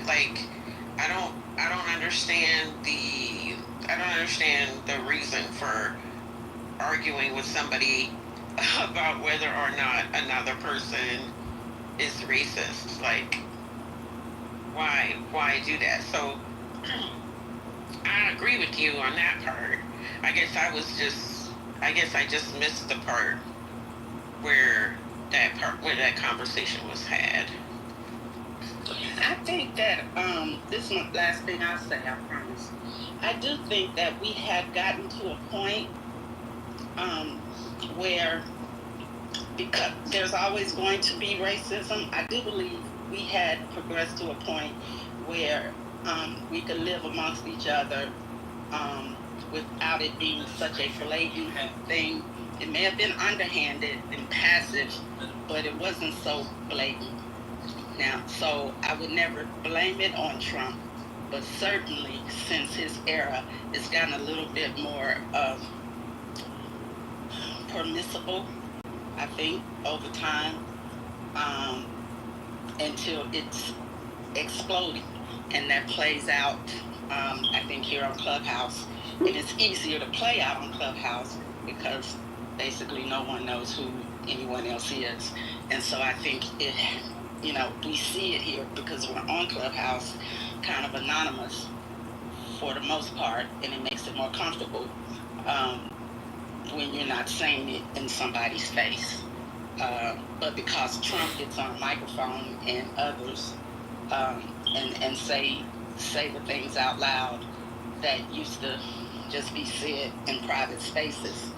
Like, I don't understand the reason for arguing with somebody about whether or not another person is racist. Like, why do that? So I agree with you on that part. I guess I just missed the part where that conversation was had. I think that this is my last thing I'll say, I promise. I do think that we had gotten to a point where, because there's always going to be racism, I do believe we had progressed to a point where we could live amongst each other without it being such a blatant thing. It may have been underhanded and passive, but it wasn't so blatant. Now, so I would never blame it on Trump, but certainly since his era, it's gotten a little bit more permissible, I think, over time, until it's exploding. And that plays out, I think, here on Clubhouse. And it's easier to play out on Clubhouse because basically no one knows who anyone else is. And so I think it, we see it here because we're on Clubhouse, kind of anonymous for the most part, and it makes it more comfortable when you're not saying it in somebody's face. But because Trump gets on a microphone and others and say the things out loud that used to just be said in private spaces,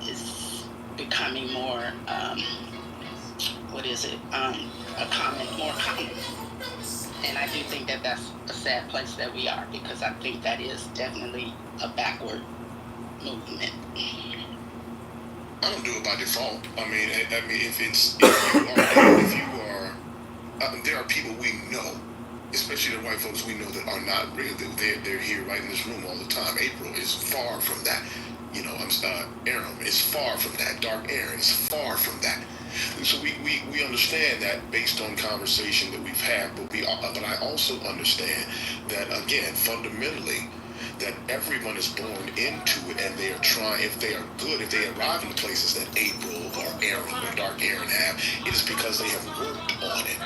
is becoming more, more common. And I do think that that's a sad place that we are, because I think that is definitely a backward movement. I don't do it by default. I mean, there are people we know, especially the white folks we know that are not real. They're here right in this room all the time. April is far from that. Aram is far from that. Dark Aaron is far from that. And so we understand that based on conversation that we've had, but I also understand that, again, fundamentally, that everyone is born into it, and they are trying, if they are good, if they arrive in the places that April or Aaron or Dark Aaron have, it is because they have worked on it.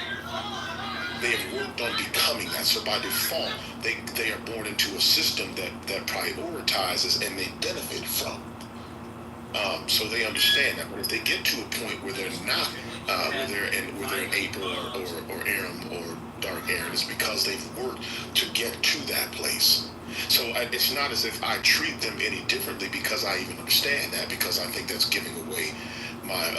They have worked on becoming that. So by default, they are born into a system that prioritizes and they benefit from. So they understand that. But if they get to a point where they're not, where they're in April or Aaron or Dark Aaron, it's because they've worked to get to that place. So it's not as if I treat them any differently because I even understand that, because I think that's giving away my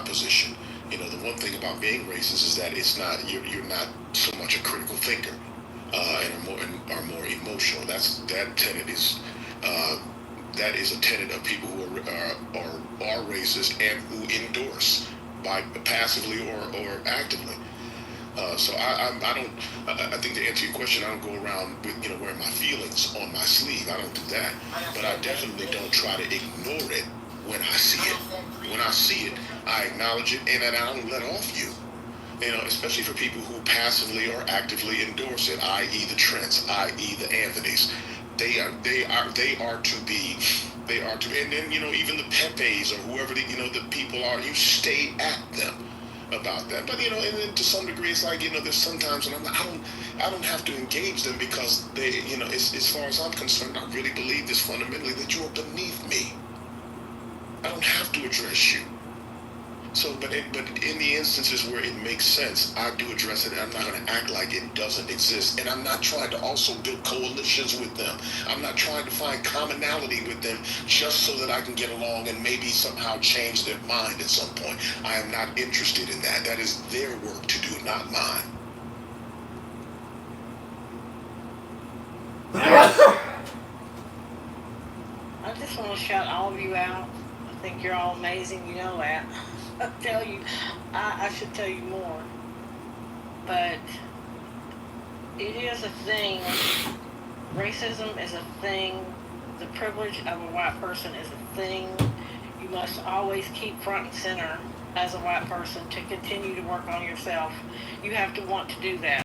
position. The one thing about being racist is that it's not, you're not so much a critical thinker and are more emotional. That is a tenet of people who are racist and who endorse by passively or actively. So I think, to answer your question, I don't go around with, wearing my feelings on my sleeve. I don't do that. But I definitely don't try to ignore it when I see it. When I see it, I acknowledge it, and I don't let off you. Especially for people who passively or actively endorse it, i.e. the Trents, i.e. the Anthonys. They are to, and then, even the Pepes or whoever the people are, you stay at them about that. But and then to some degree, it's like, there's sometimes when I don't have to engage them, because they, as far as I'm concerned, I really believe this fundamentally, that you are beneath me. I don't have to address you. So, but in the instances where it makes sense, I do address it, and I'm not going to act like it doesn't exist. And I'm not trying to also build coalitions with them. I'm not trying to find commonality with them just so that I can get along and maybe somehow change their mind at some point. I am not interested in that. That is their work to do, not mine. I just want to shout all of you out. I think you're all amazing. You know that. I should tell you more. But it is a thing. Racism is a thing. The privilege of a white person is a thing. You must always keep front and center as a white person to continue to work on yourself. You have to want to do that.